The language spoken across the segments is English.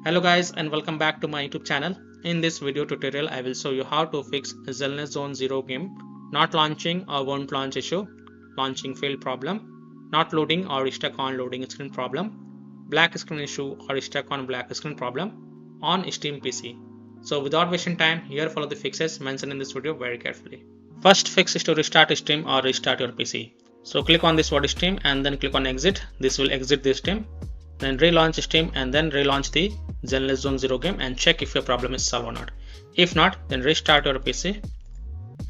Hello guys and welcome back to my YouTube channel. In this video tutorial I will show you how to fix Zenless Zone 0 game not launching or won't launch issue, launching failed problem, not loading or stuck on loading screen problem, black screen issue or stuck on black screen problem on Steam PC. So without wasting time, here follow the fixes mentioned in this video very carefully. First fix is to restart Steam or restart your PC. So click on this word Steam and then click on exit. This will exit the Steam. Then relaunch Steam and then relaunch the Zenless Zone 0 game and check if your problem is solved or not. If not, then restart your PC,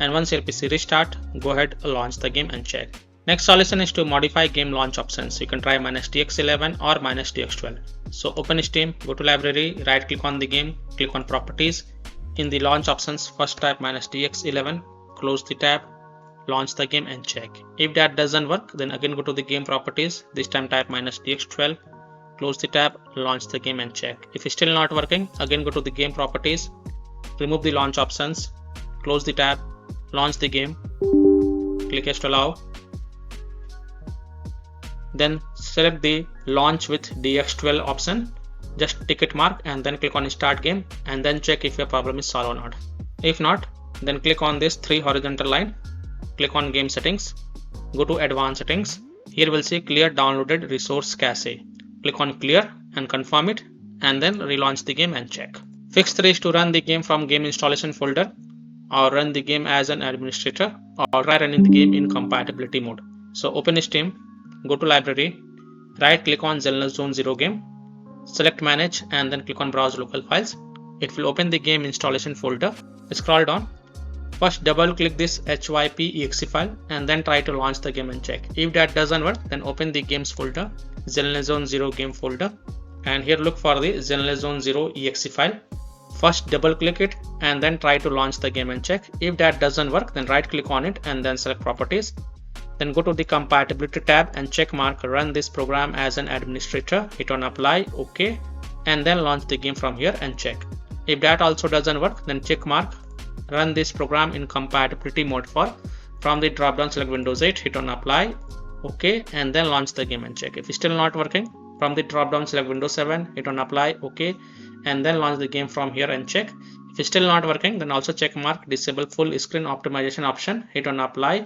and once your PC restart, go ahead launch the game and check. Next solution is to modify game launch options. You can try -TX11 or -TX12. So open Steam, go to library, right click on the game, click on properties. In the launch options, first type -TX11, close the tab, launch the game and check. If that doesn't work, then again go to the game properties, this time type -TX12, close the tab, launch the game and check. If it's still not working, again go to the game properties, remove the launch options, close the tab, launch the game, click yes to allow, then select the launch with DX12 option, just tick it mark and then click on start game and then check if your problem is solved or not. If not, then click on this 3 horizontal line, click on game settings, go to advanced settings. Here we'll see clear downloaded resource cache. Click on clear and confirm it and then relaunch the game and check. Fix 3 is to run the game from game installation folder or run the game as an administrator or try running the game in compatibility mode. So open Steam, go to library, right click on Zenless Zone 0 game, select manage and then click on browse local files. It will open the game installation folder. Scroll down. First double click this HYP.exe file and then try to launch the game and check. If that doesn't work, then open the games folder, Zenless Zone 0 game folder, and here look for the Zenless Zone 0 exe file. First double click it and then try to launch the game and check. If that doesn't work, then right click on it and then select properties. Then go to the compatibility tab and check mark run this program as an administrator, hit on apply, OK, and then launch the game from here and check. If that also doesn't work, then check mark run this program in compatibility mode for. From the drop down select Windows 8, hit on apply, OK, and then launch the game and check. If it's still not working, from the drop down select Windows 7, hit on apply, OK, and then launch the game from here and check. If it's still not working, then also check mark disable full screen optimization option, hit on apply,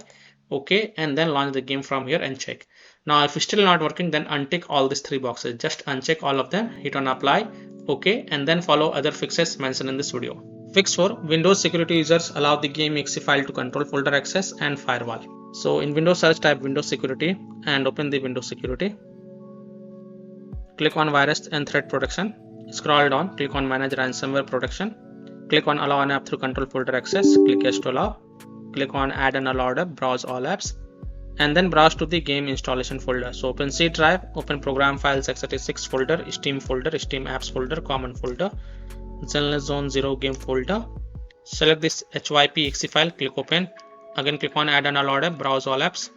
OK, and then launch the game from here and check. Now if it's still not working, then untick all these 3 boxes, just uncheck all of them, hit on apply, OK, and then follow other fixes mentioned in this video. Fix 4. Windows security users allow the game exe file to control folder access and firewall. So in Windows search type Windows security and open the Windows security. Click on virus and threat protection. Scroll down, click on manage ransomware protection. Click on allow an app through control folder access. Click yes to allow. Click on add an allowed app, browse all apps, and then browse to the game installation folder. So open C drive, open program files x86 folder, Steam folder, Steam apps folder, common folder, Zenless Zone 0 game folder. Select this HYP.exe file, click open. Again click on add an allowed app, browse all apps.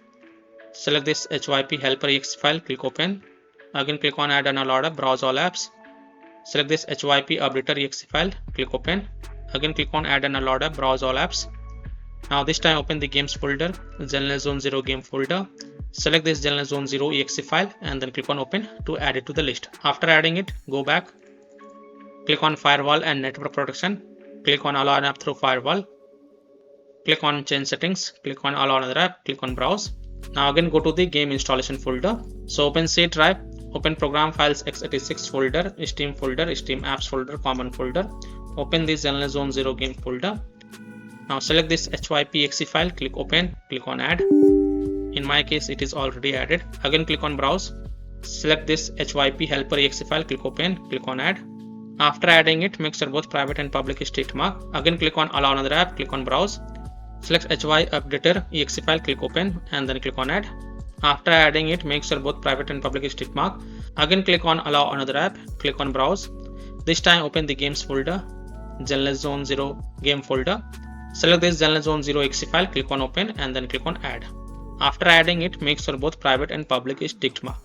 Select this HYP helper.exe file, click open. Again click on add an allowed app, browse all apps. Select this HYP updater.exe file, click open. Again click on add an allowed app, browse all apps. Now this time open the games folder, Zenless Zone 0 game folder. Select this Zenless Zone 0 exe file and then click on open to add it to the list. After adding it, go back. Click on firewall and network protection. Click on allow an app through firewall. Click on change settings. Click on allow another app. Click on browse. Now again go to the game installation folder. So open C drive. Open program files x86 folder, Steam folder, Steam apps folder, common folder. Open the Zenless Zone 0 game folder. Now select this HYP.exe file. Click open. Click on add. In my case it is already added. Again click on browse. Select this HYP helper.exe file. Click open. Click on add. After adding it, make sure both private and public is tick mark. Again click on allow another app, click on browse. Select HY updater.exe file, click open and then click on add. After adding it, make sure both private and public is tick mark. Again click on allow another app, click on browse. This time open the games folder, Zenless Zone 0 game folder. Select this Zenless Zone 0 exe file, click on open and then click on add. After adding it, make sure both private and public is ticked mark.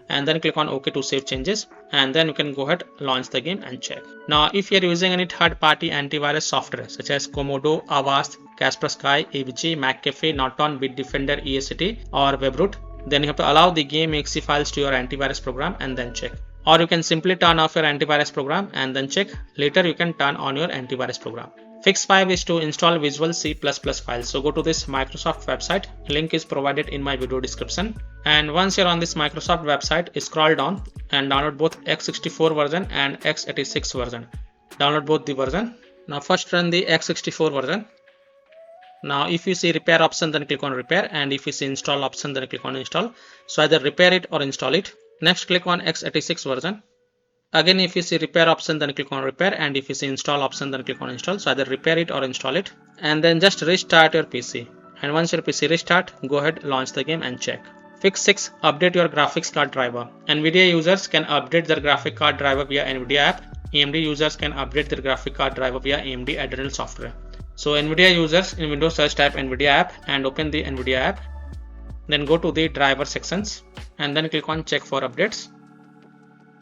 And then click on OK to save changes, and then you can go ahead launch the game and check. Now if you are using any third-party antivirus software such as Komodo, Avast, Kaspersky, AVG, McAfee, Norton, Bitdefender, ESCT or Webroot, then you have to allow the game exe files to your antivirus program and then check. Or you can simply turn off your antivirus program and then check. Later you can turn on your antivirus program. Fix 5 is to install Visual C++ files. So go to this Microsoft website. Link is provided in my video description. And once you're on this Microsoft website, scroll down and download both x64 version and x86 version. Download both the version. Now first run the x64 version. Now if you see repair option, then click on repair, and if you see install option, then click on install. So either repair it or install it. Next click on x86 version. Again, if you see repair option, then click on repair, and if you see install option, then click on install. So either repair it or install it, and then just restart your PC. And once your PC restart, go ahead, launch the game and check. Fix 6, update your graphics card driver. NVIDIA users can update their graphic card driver via NVIDIA app. AMD users can update their graphic card driver via AMD Adrenal software. So NVIDIA users, in Windows search type NVIDIA app and open the NVIDIA app. Then go to the driver sections and then click on check for updates.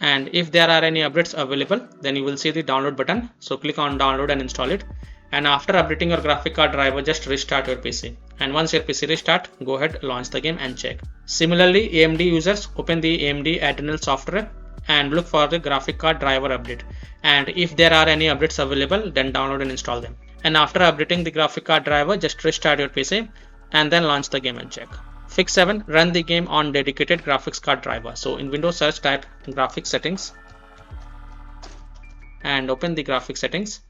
And if there are any updates available, then you will see the download button. So click on download and install it. And after updating your graphic card driver, just restart your PC. And once your PC restart, go ahead, launch the game and check. Similarly, AMD users, open the AMD Adrenal software and look for the graphic card driver update. And if there are any updates available, then download and install them. And after updating the graphic card driver, just restart your PC and then launch the game and check. Fix 7, run the game on dedicated graphics card driver. So in Windows search type graphics settings and open the graphics settings.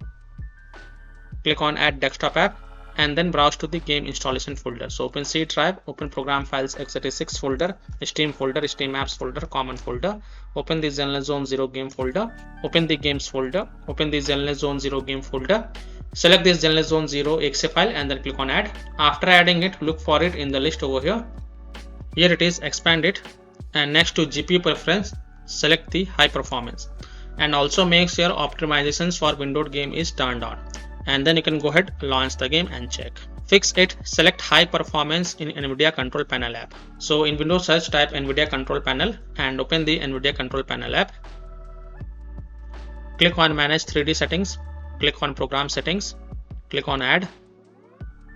Click on add desktop app and then browse to the game installation folder. So open C drive, open program files x86 folder, Steam folder, Steam apps folder, common folder. Open the Zenless Zone 0 game folder, open the games folder, open the Zenless Zone 0 game folder. Select this Zenless Zone 0 exe file and then click on add. After adding it, look for it in the list over here. Here it is, expand it, and next to GPU preference, select the high performance, and also make sure optimizations for windowed game is turned on, and then you can go ahead, launch the game and check. Fix 8, select high performance in NVIDIA Control Panel app. So in Windows search type NVIDIA Control Panel and open the NVIDIA Control Panel app. Click on manage 3D settings, click on program settings, click on add.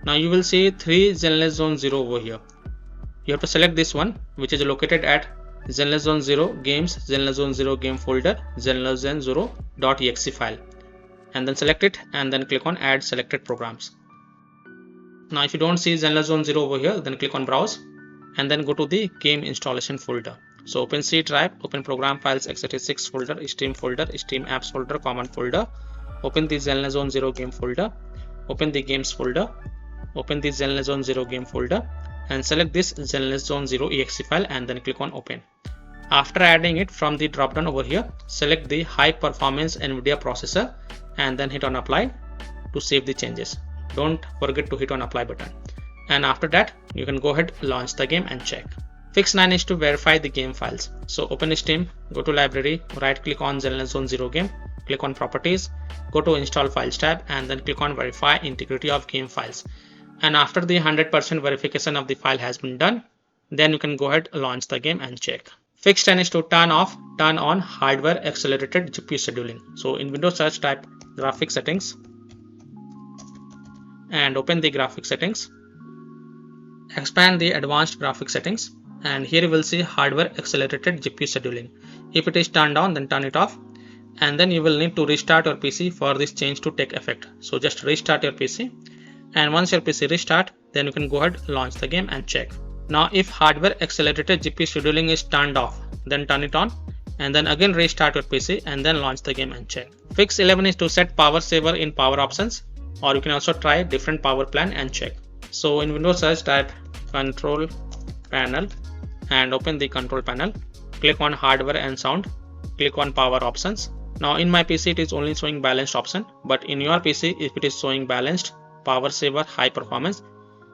Now you will see 3 Zenless Zone 0 over here. You have to select this one, which is located at Zenless Zone 0 games, Zenless Zone 0 game folder, Zenless Zone 0.exe file, and then select it and then click on add selected programs. Now if you don't see Zenless Zone 0 over here, then click on browse and then go to the game installation folder. So open C drive, open program files x86 folder, Steam folder, Steam apps folder, common folder. Open the Zenless Zone 0 game folder, open the games folder, open the Zenless Zone 0 game folder, and select this Zenless Zone 0 exe file and then click on open. After adding it from the drop down over here, select the high performance NVIDIA processor and then hit on apply to save the changes. Don't forget to hit on apply button. And after that, you can go ahead, launch the game and check. Fix 9 is to verify the game files. So open Steam, go to library, right click on Zenless Zone 0 game, click on properties, go to install files tab and then click on verify integrity of game files. And after the 100% verification of the file has been done, then you can go ahead, launch the game and check. Fix 10 is to turn on hardware accelerated GPU scheduling. So in Windows search type graphics settings and open the graphics settings. Expand the advanced graphics settings and here you will see hardware accelerated GPU scheduling. If it is turned on, then turn it off, and then you will need to restart your PC for this change to take effect. So just restart your PC, and once your PC restart, then you can go ahead, launch the game and check. Now if hardware accelerated GPU scheduling is turned off, then turn it on and then again restart your PC and then launch the game and check. Fix 11 is to set power saver in power options, or you can also try different power plan and check. So in Windows search type control panel and open the control panel, click on hardware and sound, click on power options. Now in my PC it is only showing balanced option, but in your PC if it is showing balanced, power saver, high performance,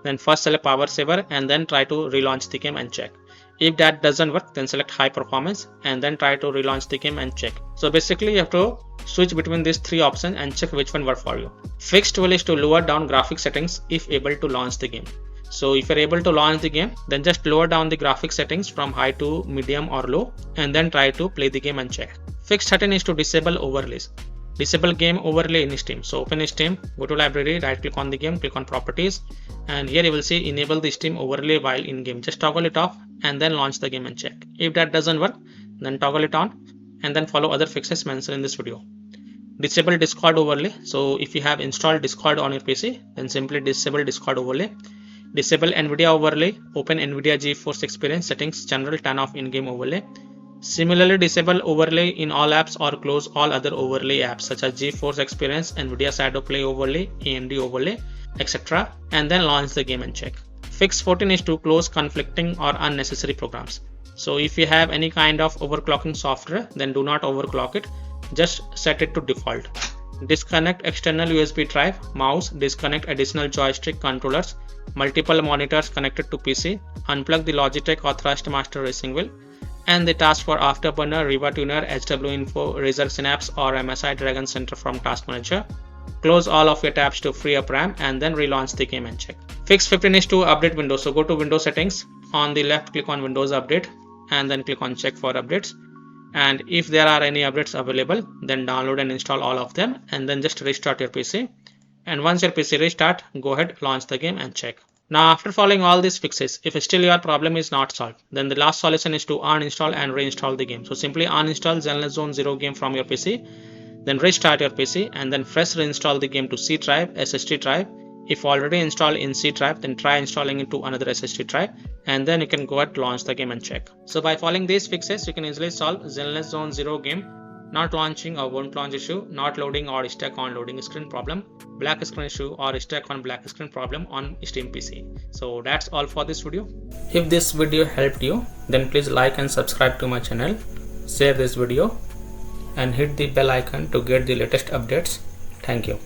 then first select power saver and then try to relaunch the game and check. If that doesn't work, then select high performance and then try to relaunch the game and check. So basically you have to switch between these three options and check which one works for you. Fix 12 is to lower down graphics settings if able to launch the game. So if you're able to launch the game, then just lower down the graphics settings from high to medium or low and then try to play the game and check. Fix 13 is to disable overlays. Disable game overlay in Steam. So open Steam, go to library, right click on the game, click on properties, and here you will see enable the Steam overlay while in game. Just toggle it off and then launch the game and check. If that doesn't work, then toggle it on and then follow other fixes mentioned in this video. Disable Discord overlay. So if you have installed Discord on your PC, then simply disable Discord overlay. Disable NVIDIA overlay. Open NVIDIA GeForce Experience settings, general, turn off in-game overlay. Similarly, disable overlay in all apps or close all other overlay apps such as GeForce Experience, NVIDIA Shadow Play overlay, AMD overlay, etc. and then launch the game and check. Fix 14 is to close conflicting or unnecessary programs. So if you have any kind of overclocking software, then do not overclock it. Just set it to default. Disconnect external USB drive, mouse, disconnect additional joystick controllers, multiple monitors connected to PC, unplug the Logitech authorized master racing wheel, and the task for Afterburner, Riva Tuner, HW Info, Razer Synapse or MSI Dragon Center from Task Manager. Close all of your tabs to free up RAM and then relaunch the game and check. Fix 15 is to update Windows. So go to Windows settings. On the left, click on Windows Update and then click on Check for updates. And if there are any updates available, then download and install all of them and then just restart your PC. And once your PC restart, go ahead, launch the game and check. Now after following all these fixes, if still your problem is not solved, then the last solution is to uninstall and reinstall the game. So simply uninstall Zenless Zone 0 game from your PC, then restart your PC and then fresh reinstall the game to C drive, SSD drive. If already installed in C drive, then try installing it to another SSD drive and then you can go ahead, launch the game and check. So by following these fixes, you can easily solve Zenless Zone 0 game, not launching or won't launch issue, not loading or stuck on loading screen problem, black screen issue or stuck on black screen problem on Steam PC. So that's all for this video. If this video helped you, then please like and subscribe to my channel, share this video and hit the bell icon to get the latest updates. Thank you.